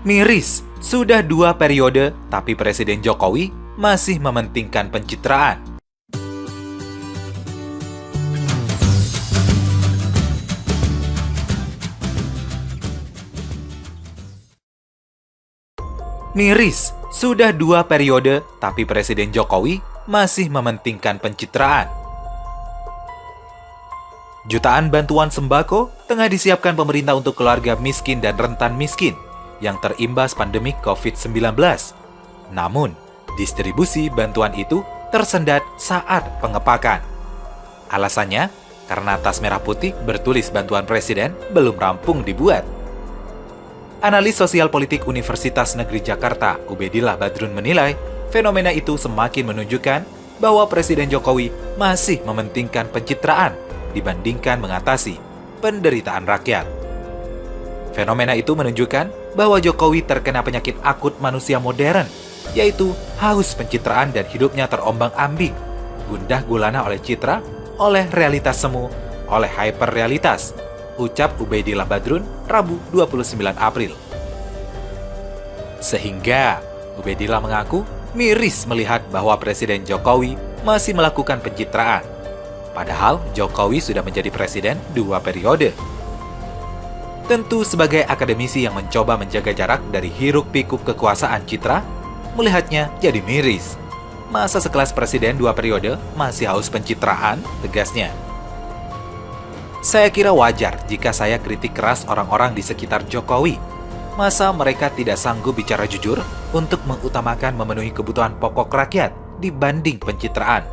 Miris, sudah 2 periode, tapi Presiden Jokowi masih mementingkan pencitraan. Miris, sudah 2 periode, tapi Presiden Jokowi masih mementingkan pencitraan. Jutaan bantuan sembako tengah disiapkan pemerintah untuk keluarga miskin dan rentan miskin yang terimbas pandemi COVID-19. Namun, distribusi bantuan itu tersendat saat pengepakan. Alasannya, karena tas merah putih bertulis bantuan presiden belum rampung dibuat. Analis sosial politik Universitas Negeri Jakarta, Ubedillah Badrun menilai, fenomena itu semakin menunjukkan bahwa Presiden Jokowi masih mementingkan pencitraan dibandingkan mengatasi penderitaan rakyat. Fenomena itu menunjukkan bahwa Jokowi terkena penyakit akut manusia modern, yaitu haus pencitraan dan hidupnya terombang-ambing, gundah gulana oleh citra, oleh realitas semu, oleh hyperrealitas, ucap Ubedillah Badrun, Rabu 29 April. Sehingga, Ubedillah mengaku miris melihat bahwa Presiden Jokowi masih melakukan pencitraan. Padahal Jokowi sudah menjadi presiden 2 periode. Tentu sebagai akademisi yang mencoba menjaga jarak dari hiruk-pikuk kekuasaan citra, melihatnya jadi miris. Masa sekelas presiden 2 periode masih haus pencitraan, tegasnya. Saya kira wajar jika saya kritik keras orang-orang di sekitar Jokowi. Masa mereka tidak sanggup bicara jujur untuk mengutamakan memenuhi kebutuhan pokok rakyat dibanding pencitraan.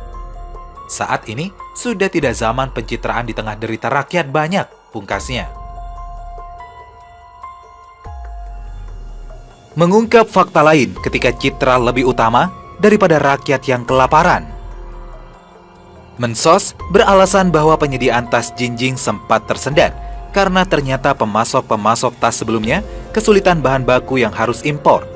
Saat ini, sudah tidak zaman pencitraan di tengah derita rakyat banyak, pungkasnya. Mengungkap fakta lain ketika citra lebih utama daripada rakyat yang kelaparan. Mensos beralasan bahwa penyediaan tas jinjing sempat tersendat karena ternyata pemasok-pemasok tas sebelumnya kesulitan bahan baku yang harus impor.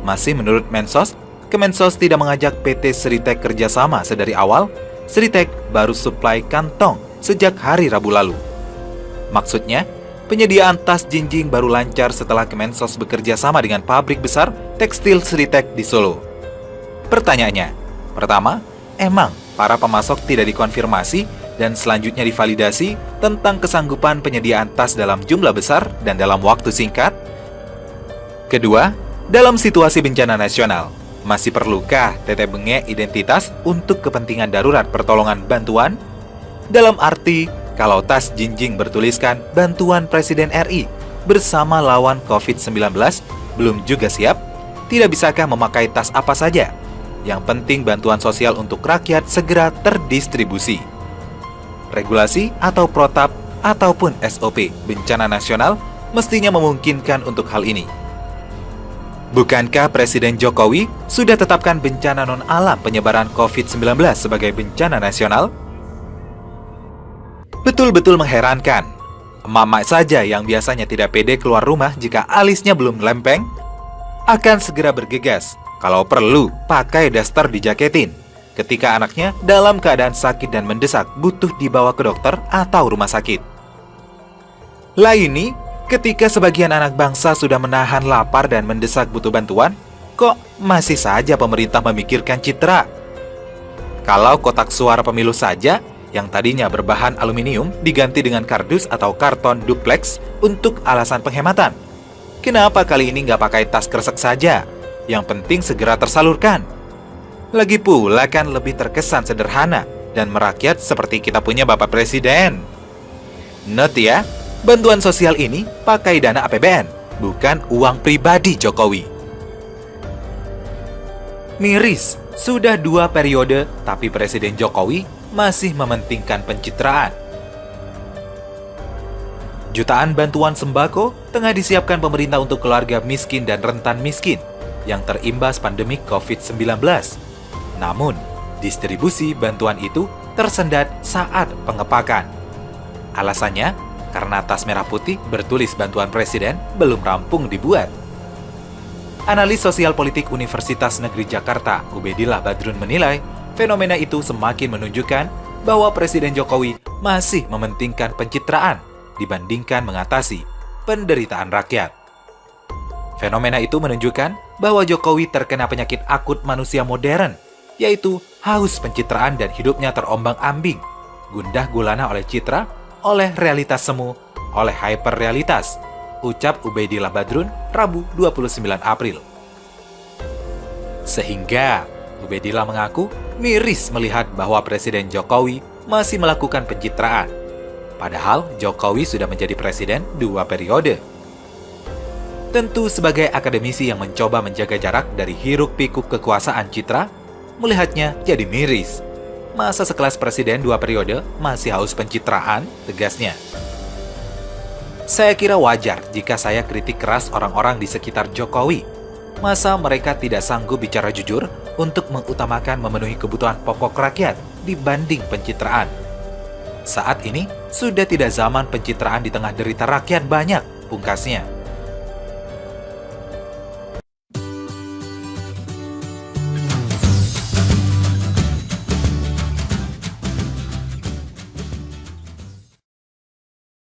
Masih menurut Mensos, Kemensos tidak mengajak PT Sritek kerjasama sedari awal. Sritek baru suplai kantong sejak hari Rabu lalu. Maksudnya, penyediaan tas jinjing baru lancar setelah Kemensos bekerja sama dengan pabrik besar tekstil Sritek di Solo. Pertanyaannya, pertama, emang para pemasok tidak dikonfirmasi dan selanjutnya divalidasi tentang kesanggupan penyediaan tas dalam jumlah besar dan dalam waktu singkat? Kedua, dalam situasi bencana nasional, masih perlukah teteh bengek identitas untuk kepentingan darurat pertolongan bantuan? Dalam arti, kalau tas jinjing bertuliskan bantuan Presiden RI bersama lawan COVID-19 belum juga siap, tidak bisakah memakai tas apa saja? Yang penting bantuan sosial untuk rakyat segera terdistribusi. Regulasi atau protap ataupun SOP bencana nasional mestinya memungkinkan untuk hal ini. Bukankah Presiden Jokowi sudah tetapkan bencana non-alam penyebaran COVID-19 sebagai bencana nasional? Betul-betul mengherankan. Emak-emak saja yang biasanya tidak pede keluar rumah jika alisnya belum lempeng, akan segera bergegas. Kalau perlu, pakai daster dijaketin. Ketika anaknya dalam keadaan sakit dan mendesak butuh dibawa ke dokter atau rumah sakit. Lah ini, ketika sebagian anak bangsa sudah menahan lapar dan mendesak butuh bantuan, kok masih saja pemerintah memikirkan citra? Kalau kotak suara pemilu saja, yang tadinya berbahan aluminium diganti dengan kardus atau karton duplex untuk alasan penghematan. Kenapa kali ini nggak pakai tas kresek saja? Yang penting segera tersalurkan. Lagi pula kan lebih terkesan sederhana dan merakyat seperti kita punya Bapak Presiden. Note ya, bantuan sosial ini pakai dana APBN, bukan uang pribadi Jokowi. Miris, sudah 2 periode, tapi Presiden Jokowi masih mementingkan pencitraan. Jutaan bantuan sembako tengah disiapkan pemerintah untuk keluarga miskin dan rentan miskin yang terimbas pandemi COVID-19. Namun, distribusi bantuan itu tersendat saat pengepakan. Alasannya, karena tas merah putih bertulis bantuan presiden belum rampung dibuat. Analis sosial politik Universitas Negeri Jakarta, Ubedillah Badrun menilai, fenomena itu semakin menunjukkan bahwa Presiden Jokowi masih mementingkan pencitraan dibandingkan mengatasi penderitaan rakyat. Fenomena itu menunjukkan bahwa Jokowi terkena penyakit akut manusia modern, yaitu haus pencitraan dan hidupnya terombang-ambing, gundah gulana oleh citra, oleh realitas semu, oleh hyperrealitas, ucap Ubaidillah Badrun, Rabu 29 April. Sehingga Ubaidillah mengaku miris melihat bahwa Presiden Jokowi masih melakukan pencitraan. Padahal Jokowi sudah menjadi presiden 2 periode. Tentu sebagai akademisi yang mencoba menjaga jarak dari hiruk-pikuk kekuasaan citra, melihatnya jadi miris. Masa sekelas presiden 2 periode masih haus pencitraan, tegasnya. Saya kira wajar jika saya kritik keras orang-orang di sekitar Jokowi. Masa mereka tidak sanggup bicara jujur untuk mengutamakan memenuhi kebutuhan pokok rakyat dibanding pencitraan. Saat ini, sudah tidak zaman pencitraan di tengah derita rakyat banyak, pungkasnya.